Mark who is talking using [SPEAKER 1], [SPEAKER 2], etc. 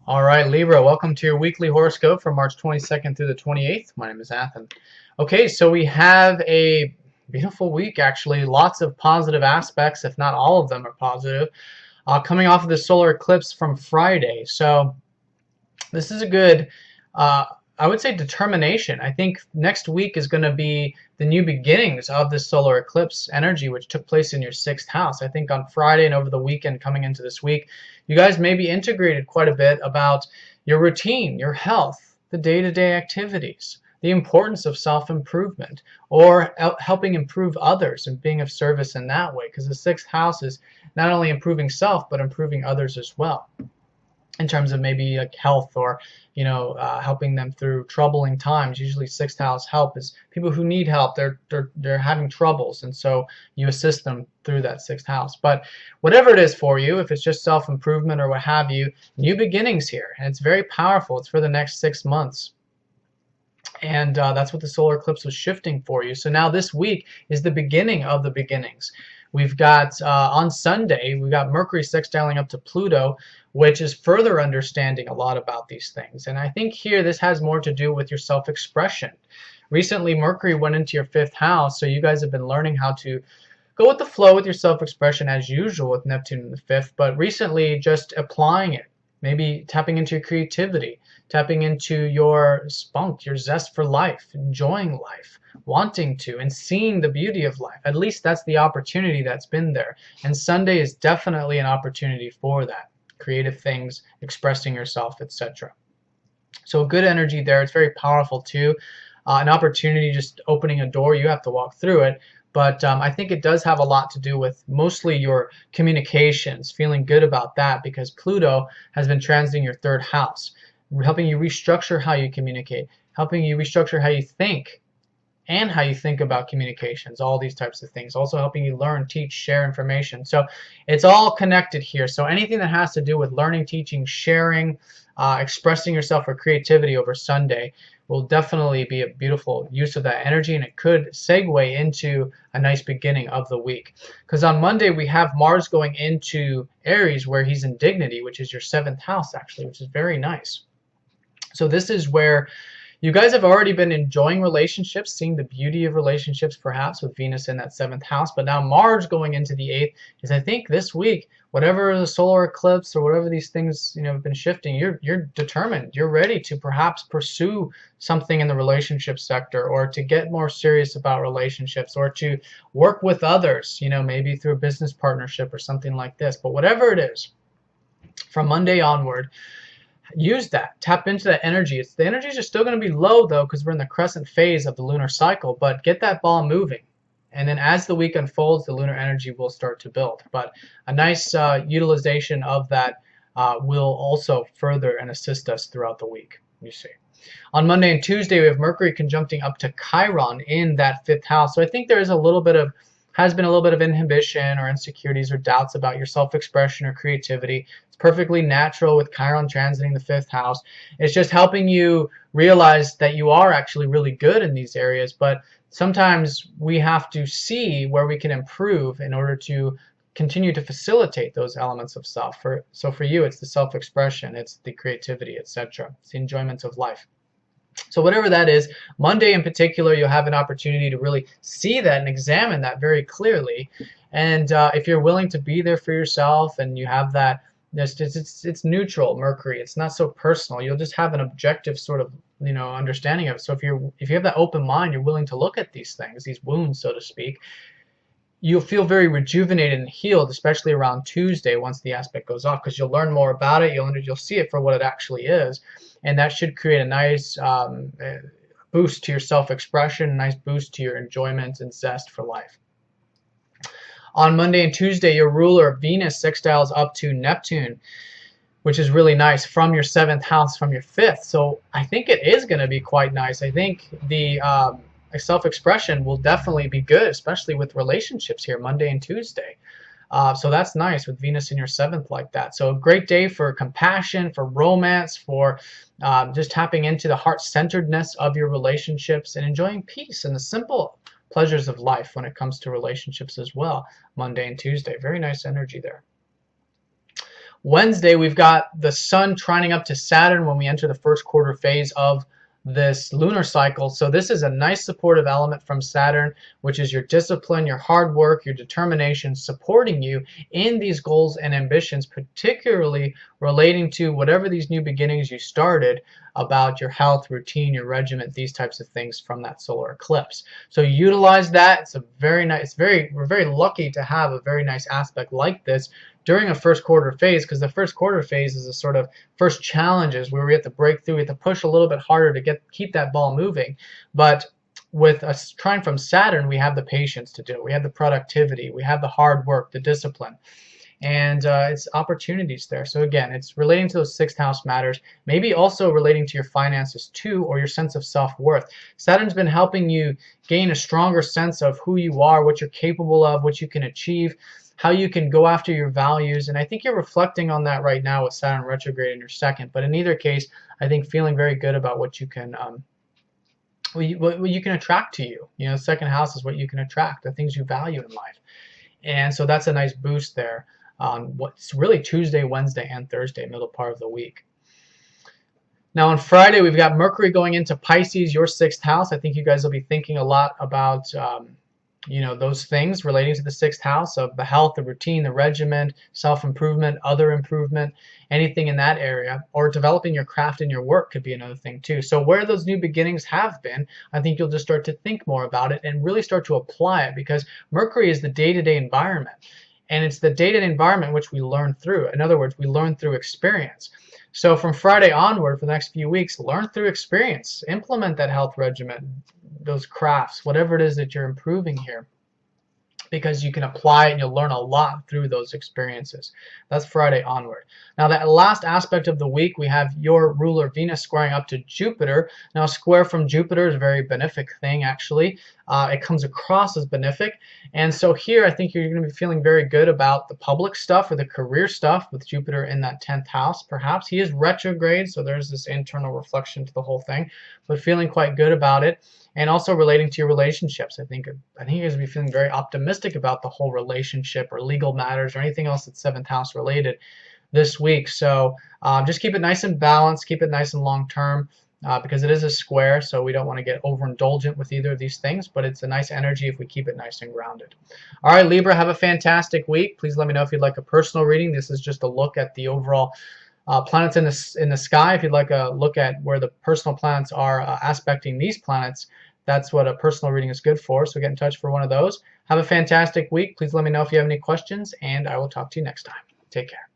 [SPEAKER 1] All right, Libra, welcome to your weekly horoscope from March 22nd through the 28th. My name is Athen. Okay, so we have a beautiful week, actually. Lots of positive aspects, if not all of them are positive, coming off of the solar eclipse from Friday. So this is a good, uh, I would say, determination. I think next week is going to be the new beginnings of the solar eclipse energy, which took place in your sixth house. I think on Friday and over the weekend coming into this week, you guys may be integrated quite a bit about your routine, your health, the day-to-day activities, the importance of self-improvement, or helping improve others and being of service in that way, because the sixth house is not only improving self, but improving others as well, in terms of maybe like health or helping them through troubling times. Usually sixth house help is people who need help. They're having troubles, and so you assist them through that sixth house. But whatever it is for you, if it's just self-improvement or what have you, new beginnings here, and it's very powerful. It's for the next 6 months. And that's what the solar eclipse was shifting for you. So now this week is the beginning of the beginnings. We've got on Sunday, we've got Mercury sextiling up to Pluto, which is further understanding a lot about these things. And I think here this has more to do with your self-expression. Recently, Mercury went into your fifth house, so you guys have been learning how to go with the flow with your self-expression as usual with Neptune in the fifth, but recently just applying it, maybe tapping into your creativity, tapping into your spunk, your zest for life, enjoying life, wanting to, and seeing the beauty of life. At least that's the opportunity that's been there. And Sunday is definitely an opportunity for that. Creative things, expressing yourself, etc. So good energy there. It's very powerful too. An opportunity, just opening a door. You have to walk through it. But I think it does have a lot to do with mostly your communications, feeling good about that, because Pluto has been transiting your third house, helping you restructure how you communicate, helping you restructure how you think and how you think about communications, all these types of things. Also helping you learn, teach, share information. So it's all connected here. So anything that has to do with learning, teaching, sharing, expressing yourself, or creativity over Sunday will definitely be a beautiful use of that energy, and it could segue into a nice beginning of the week. Because on Monday we have Mars going into Aries, where he's in dignity, which is your seventh house actually, which is very nice. So this is where you guys have already been enjoying relationships, seeing the beauty of relationships perhaps with Venus in that seventh house. But now Mars going into the eighth is, I think, this week, whatever the solar eclipse or whatever these things have been shifting, you're determined. You're ready to perhaps pursue something in the relationship sector, or to get more serious about relationships, or to work with others, maybe through a business partnership or something like this. But whatever it is, from Monday onward, use that, tap into that energy. The energies are still going to be low though, because we're in the crescent phase of the lunar cycle, but get that ball moving, and then as the week unfolds, the lunar energy will start to build. But a nice utilization of that will also further and assist us throughout the week. You see, on Monday and Tuesday we have Mercury conjuncting up to Chiron in that fifth house. So I think there is has been a little bit of inhibition or insecurities or doubts about your self-expression or creativity. It's perfectly natural with Chiron transiting the fifth house. It's just helping you realize that you are actually really good in these areas, but sometimes we have to see where we can improve in order to continue to facilitate those elements of self. So for you, it's the self-expression, it's the creativity, etc. It's the enjoyment of life. So whatever that is, Monday in particular, you'll have an opportunity to really see that and examine that very clearly. And if you're willing to be there for yourself, and you have that, it's neutral Mercury. It's not so personal. You'll just have an objective sort of understanding of it. So if you have that open mind, you're willing to look at these things, these wounds, so to speak, you'll feel very rejuvenated and healed, especially around Tuesday once the aspect goes off, because you'll learn more about it. You'll see it for what it actually is, and that should create a nice boost to your self-expression, a nice boost to your enjoyment and zest for life. On Monday and Tuesday, your ruler Venus sextiles up to Neptune, which is really nice, from your seventh house, from your fifth. So I think it is going to be quite nice. I think the self-expression will definitely be good, especially with relationships here Monday and Tuesday. So that's nice with Venus in your seventh like that. So a great day for compassion, for romance, for just tapping into the heart-centeredness of your relationships and enjoying peace and the simple pleasures of life when it comes to relationships as well. Monday and Tuesday, very nice energy there. Wednesday, we've got the Sun trining up to Saturn when we enter the first quarter phase of this lunar cycle. So this is a nice supportive element from Saturn, which is your discipline, your hard work, your determination, supporting you in these goals and ambitions, particularly relating to whatever these new beginnings you started about your health, routine, your regimen, these types of things from that solar eclipse. So utilize that. It's a very nice, we're very lucky to have a very nice aspect like this during a first quarter phase, because the first quarter phase is a sort of first challenges where we have to break through, we have to push a little bit harder to keep that ball moving. But with a trine from Saturn, we have the patience to do it. We have the productivity, we have the hard work, the discipline, and it's opportunities there. So again, it's relating to those sixth house matters, maybe also relating to your finances too, or your sense of self-worth. Saturn's been helping you gain a stronger sense of who you are, what you're capable of, what you can achieve, how you can go after your values. And I think you're reflecting on that right now with Saturn retrograde in your second. But in either case, I think feeling very good about what you can what you can attract to you. You know, the second house is what you can attract, the things you value in life. And so that's a nice boost there on what's really Tuesday, Wednesday, and Thursday, middle part of the week. Now on Friday, we've got Mercury going into Pisces, your sixth house. I think you guys will be thinking a lot about you know, those things relating to the sixth house of the health, the routine, the regimen, self-improvement, other improvement, anything in that area, or developing your craft and your work could be another thing too. So where those new beginnings have been, I think you'll just start to think more about it and really start to apply it, because Mercury is the day-to-day environment, and it's the day-to-day environment which we learn through. In other words, we learn through experience. So from Friday onward for the next few weeks, learn through experience, implement that health regimen, those crafts, whatever it is that you're improving here, because you can apply it and you'll learn a lot through those experiences. That's Friday onward. Now that last aspect of the week, we have your ruler Venus squaring up to Jupiter. Now a square from Jupiter is a very benefic thing, actually. It comes across as benefic. And so here I think you're going to be feeling very good about the public stuff or the career stuff with Jupiter in that 10th house, perhaps. He is retrograde, so there's this internal reflection to the whole thing, but feeling quite good about it. And also relating to your relationships. I think you're going to be feeling very optimistic about the whole relationship or legal matters or anything else that's seventh house related this week. So just keep it nice and balanced, keep it nice and long term, because it is a square, so we don't want to get overindulgent with either of these things, but it's a nice energy if we keep it nice and grounded. All right, Libra, have a fantastic week. Please let me know if you'd like a personal reading. This is just a look at the overall planets in the sky. If you'd like a look at where the personal planets are aspecting these planets, that's what a personal reading is good for. So get in touch for one of those. Have a fantastic week. Please let me know if you have any questions, and I will talk to you next time. Take care.